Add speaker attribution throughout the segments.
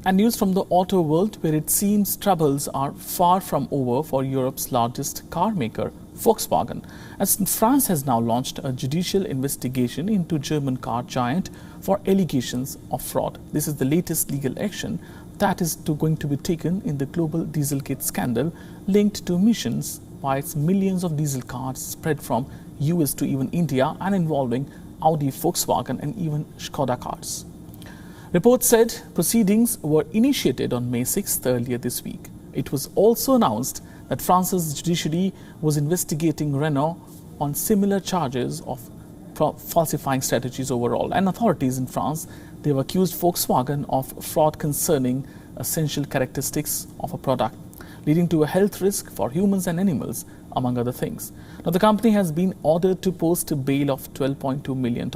Speaker 1: And news from the auto world, where it seems troubles are far from over for Europe's largest car maker, Volkswagen, as France has now launched a judicial investigation into German car giant for allegations of fraud. This is the latest legal action that is going to be taken in the global Dieselgate scandal linked to emissions by its millions of diesel cars spread from US to even India and involving Audi, Volkswagen and even Skoda cars. Reports said proceedings were initiated on May 6th earlier this week. It was also announced that France's judiciary was investigating Renault on similar charges of falsifying strategies overall. And authorities in France, they have accused Volkswagen of fraud concerning essential characteristics of a product, leading to a health risk for humans and animals, among other things. Now, the company has been ordered to post a bail of $12.2 million.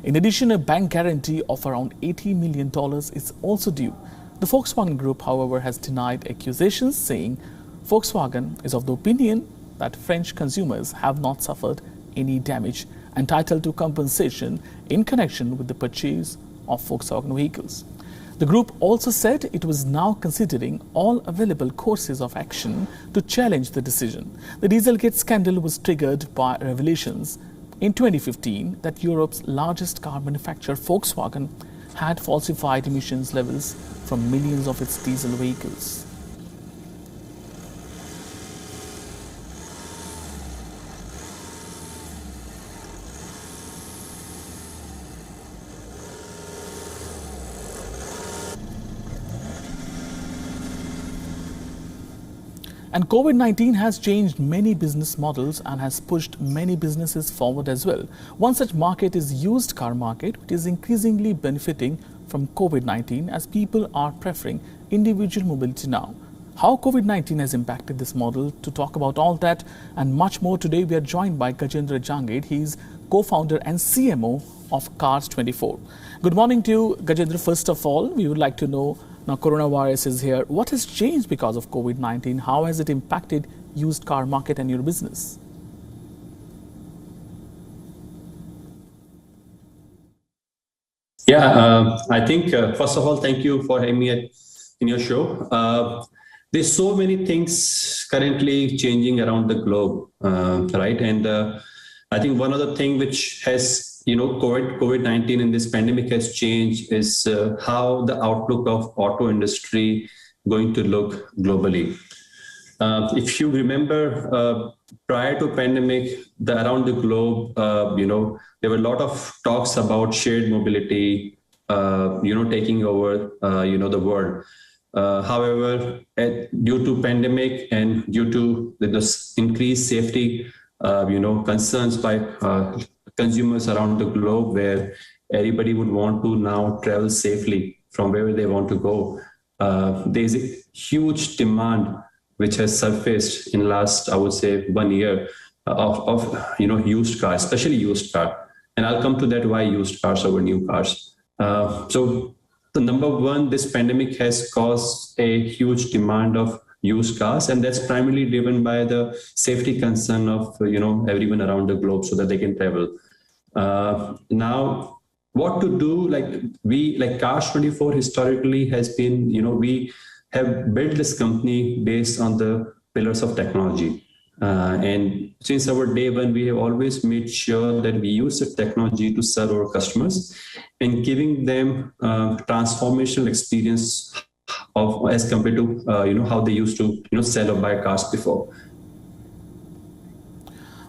Speaker 1: In addition, a bank guarantee of around $80 million is also due. The Volkswagen Group, however, has denied accusations, saying Volkswagen is of the opinion that French consumers have not suffered any damage entitled to compensation in connection with the purchase of Volkswagen vehicles. The group also said it was now considering all available courses of action to challenge the decision. The Dieselgate scandal was triggered by revelations in 2015 that Europe's largest car manufacturer, Volkswagen, had falsified emissions levels from millions of its diesel vehicles. And COVID-19 has changed many business models and has pushed many businesses forward as well. One such market is used car market, which is increasingly benefiting from COVID-19 as people are preferring individual mobility now. How COVID-19 has impacted this model? To talk about all that and much more today, we are joined by Gajendra Jangid. He is co-founder and CMO of Cars24. Good morning to you, Gajendra. First of all, we would like to know, now coronavirus is here. What has changed because of COVID-19? How has it impacted used car market and your business?
Speaker 2: Yeah, I think first of all, thank you for having me in your show. There's so many things currently changing around the globe, right? And I think one of the things which has, COVID-19 and this pandemic has changed is how the outlook of auto industry going to look globally. If you remember, prior to pandemic, around the globe, there were a lot of talks about shared mobility, taking over, the world. However, due to pandemic and due to the increased safety, concerns by consumers around the globe, where everybody would want to now travel safely from wherever they want to go, there's a huge demand which has surfaced in last, I would say, 1 year of used cars, especially used car. And I'll come to that why used cars over new cars. So the number one, this pandemic has caused a huge demand of used cars, and that's primarily driven by the safety concern of everyone around the globe so that they can travel. Now, what to do? Like Cars24 historically has been, we have built this company based on the pillars of technology. And since our day one, we have always made sure that we use the technology to serve our customers and giving them transformational experience of as compared to how they used to sell or buy cars before.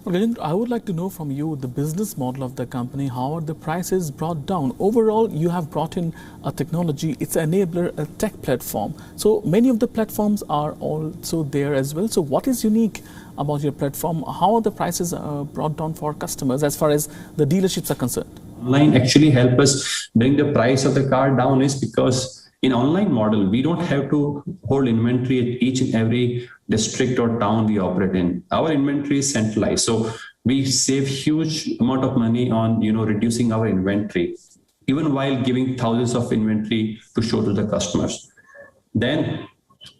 Speaker 1: Okay, I would like to know from you the business model of the company. How are the prices brought down? Overall, you have brought in a technology. It's an enabler, a tech platform. So many of the platforms are also there as well. So what is unique about your platform? How are the prices brought down for customers as far as the dealerships are concerned?
Speaker 2: Online actually help us bring the price of the car down is because in online model, we don't have to hold inventory at each and every district or town we operate in. Our inventory is centralized. So we save huge amount of money on, reducing our inventory, even while giving thousands of inventory to show to the customers. Then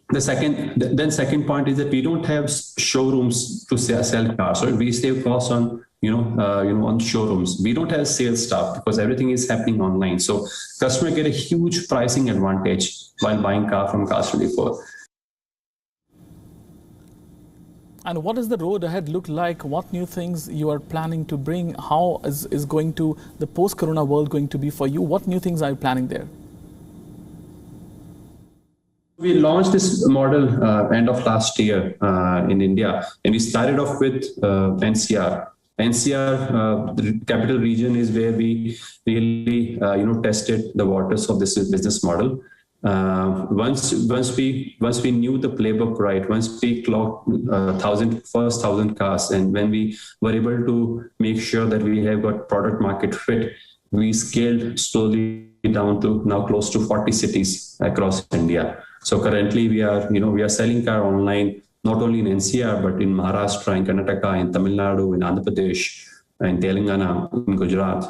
Speaker 2: the second point is that we don't have showrooms to sell cars. So we save costs on, on showrooms. We don't have sales staff because everything is happening online. So customer get a huge pricing advantage while buying car from Cars24.
Speaker 1: And what does the road ahead look like? What new things you are planning to bring? How is going to the post-corona world going to be for you? What new things are you planning there?
Speaker 2: We launched this model end of last year in India, and we started off with NCR. NCR, the capital region, is where we really tested the waters of this business model. Once we knew the playbook right, once we clocked first 1,000 cars, and when we were able to make sure that we have got product market fit, we scaled slowly down to now close to 40 cities across India. So currently we are selling car online, not only in NCR, but in Maharashtra, in Karnataka, in Tamil Nadu, in Andhra Pradesh, in Telangana, in Gujarat.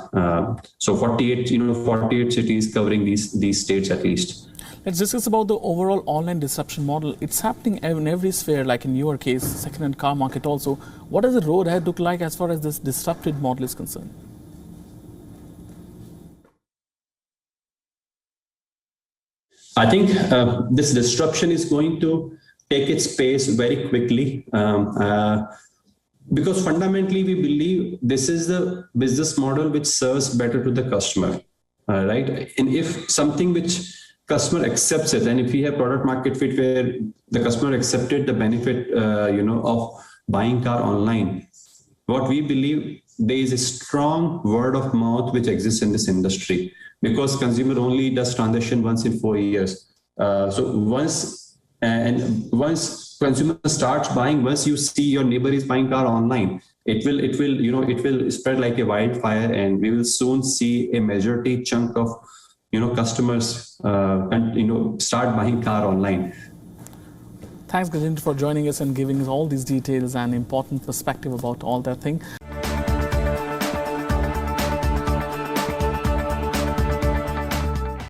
Speaker 2: So 48 cities covering these states at least.
Speaker 1: Let's discuss about the overall online disruption model. It's happening in every sphere, like in your case, second-hand car market also. What does the road ahead look like as far as this disrupted model is concerned?
Speaker 2: I think this disruption is going to take its pace very quickly because fundamentally we believe this is the business model which serves better to the customer, right? And if something which customer accepts it, and if we have product market fit where the customer accepted the benefit, of buying car online, what we believe, there is a strong word of mouth which exists in this industry because consumer only does transaction once in 4 years. So once consumer starts buying, once you see your neighbor is buying car online, it will spread like a wildfire, and we will soon see a majority chunk of customers start buying car online.
Speaker 1: Thanks, Gajendra, for joining us and giving us all these details and important perspective about all that thing.